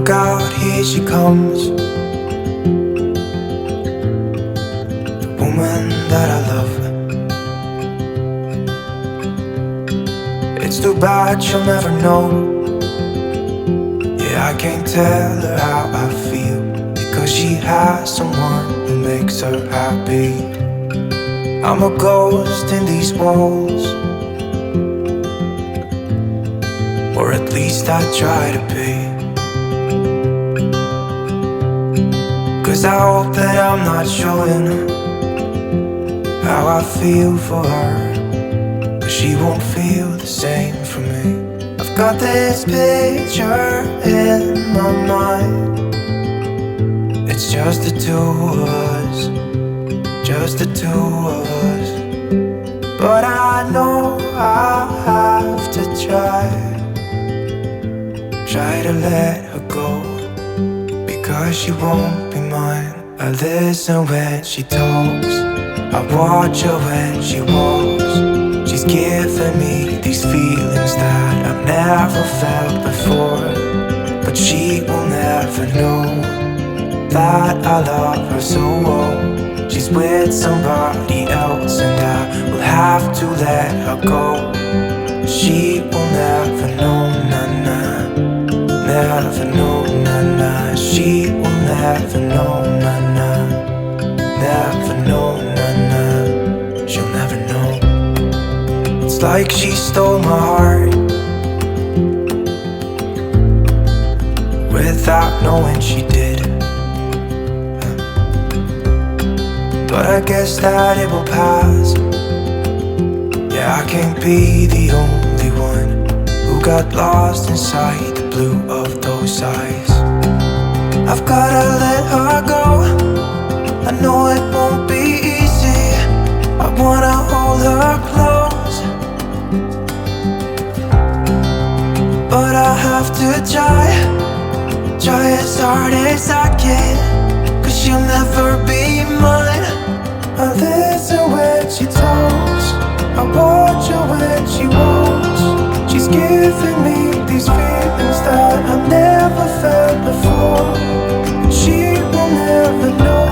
Look out, here she comes, the woman that I love. It's too bad she'll never know. Yeah, I can't tell her how I feel, because she has someone who makes her happy. I'm a ghost in these walls, or at least I try to be. 'Cause I hope that I'm not showing how I feel for her, but she won't feel the same for me. I've got this picture in my mind. It's just the two of us, just the two of us. But I know I have to try to let her go, because she won't be mine. I listen when she talks, I watch her when she walks. She's giving me these feelings that I've never felt before, but she will never know that I love her so well. She's with somebody else and I will have to let her go. She will never know, nah-nah, never know, nah-nah. She will never know, nah-nah, never know, nah-nah. She'll never know. It's like she stole my heart without knowing she did. But I guess that it will pass. Yeah, I can't be the only one who got lost inside the blue of those eyes. I've gotta let her go, I know it won't be easy. I wanna hold her close, but I have to try as hard as I can, 'cause she'll never be mine. I listen when she talks, I watch her when she walks. She's giving me these feelings that I've never felt before. She will never know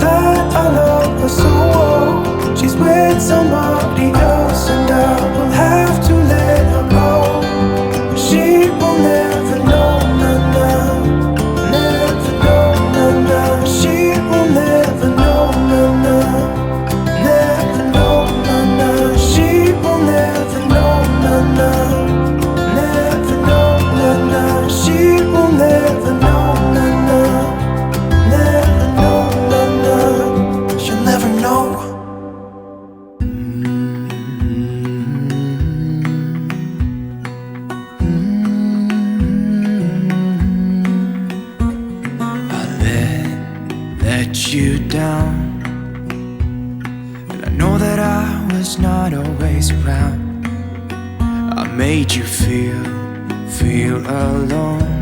that I love her so well. She's with somebody else and I will have to let her go. She will never know, nah-nah, never know, nah-nah. She will never know, nah-nah, never know, nah-nah. She will never know, nah-nah, never know, nah-nah. She will never know, nah-nah, never know, nah-nah. She'll never know. I let you down, and I know that I was not always around. I made you feel alone.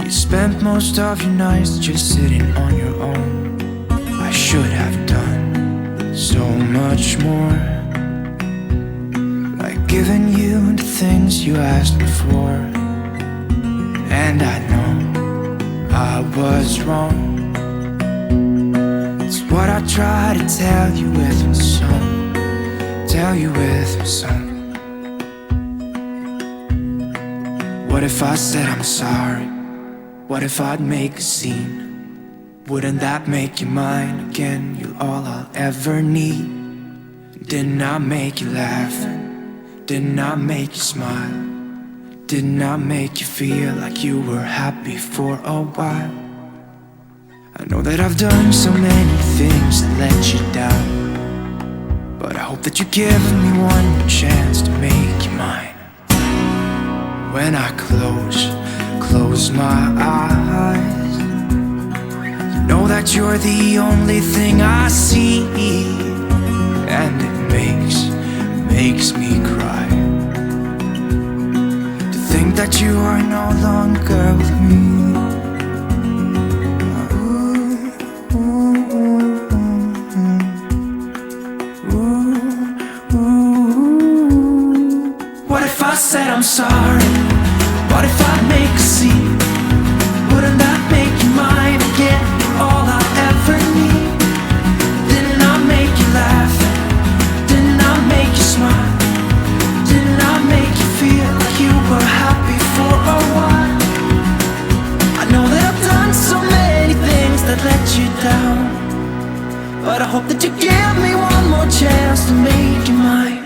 You spent most of your nights just sitting on your own. I should have done so much more, like giving you the things you asked me for. And I know I was wrong. It's what I try to tell you with my song, tell you with my song. What if I said I'm sorry? What if I'd make a scene? Wouldn't that make you mine again? You're all I'll ever need. Didn't I make you laugh? Didn't I make you smile? Didn't I make you feel like you were happy for a while? I know that I've done so many things that let you down, but I hope that you give me one more chance to make you mine. When I close my eyes, you know that you're the only thing I see, and it makes me cry to think that you are no longer with me. What if I said I'm sorry? What if I make a scene? Wouldn't that make you mine again? All I ever need. Didn't I make you laugh? Didn't I make you smile? Didn't I make you feel like you were happy for a while? I know that I've done so many things that let you down, but I hope that you give me one more chance to make you mine.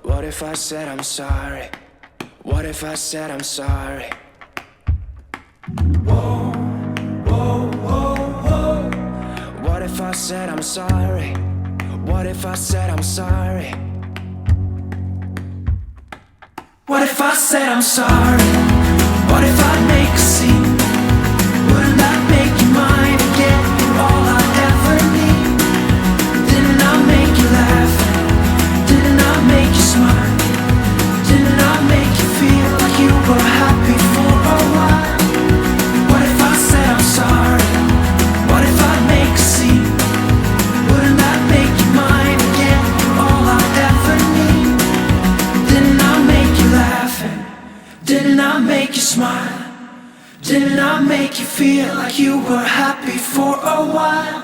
What if I said I'm sorry? What if I said I'm sorry? Whoa, whoa, whoa, whoa. What if I said I'm sorry? What if I said I'm sorry? What if I said I'm sorry? What if I make a scene? Wouldn't that make you mine again? All I ever need. Didn't I make you laugh? Didn't I make you smile? Didn't I make you feel like you were happy for a while? What if I said I'm sorry? What if I make a scene? Wouldn't that make you mine again? All I ever need. Didn't I make you laugh? Didn't I make you smile? Didn't I make you feel like you were happy for a while?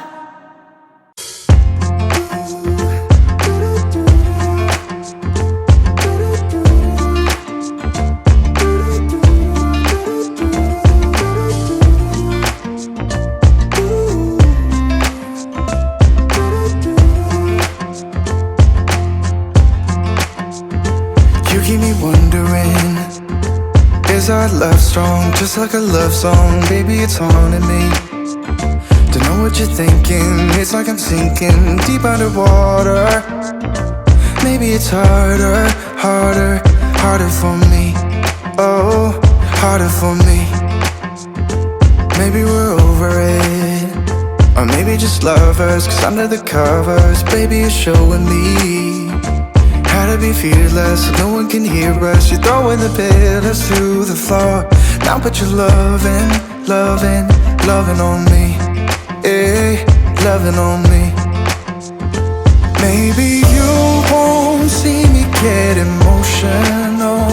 You keep me wondering, is our love strong? Just like a love song, baby, it's haunting me. Don't know what you're thinking, it's like I'm sinking deep underwater. Maybe it's harder, harder, harder for me. Oh, harder for me. Maybe we're over it, or maybe just lovers, 'cause under the covers, baby, you're showing me how to be fearless so no one can hear us. You're throwing the pillars through the floor. Now put your loving, loving, loving on me. Eh, loving on me. Maybe you won't see me get emotional,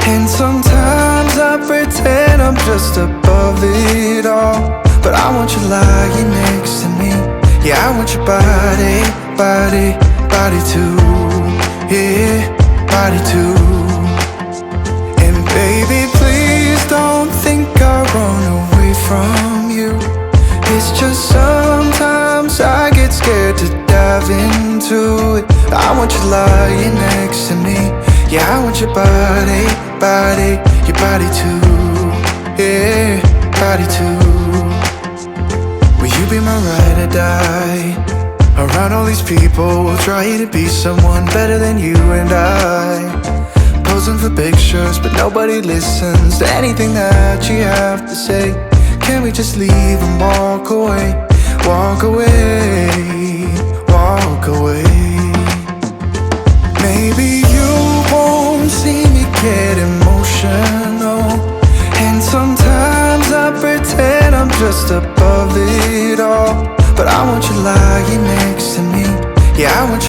and sometimes I pretend I'm just above it all. But I want you lying next to me. Yeah, I want your body, body, body too. Yeah, body too. And baby, please don't think I run away from you. It's just sometimes I get scared to dive into it. I want you lying next to me. Yeah, I want your body, body, your body too. Yeah, body too. Will you be my ride or die? Around all these people, we'll try to be someone better than you and I. Posing for pictures, but nobody listens to anything that you have to say. Can we just leave and walk away? Walk away, walk away. Maybe you won't see me get emotional, and sometimes I pretend I'm just above it all. But I want you lying next to me. Yeah, I want you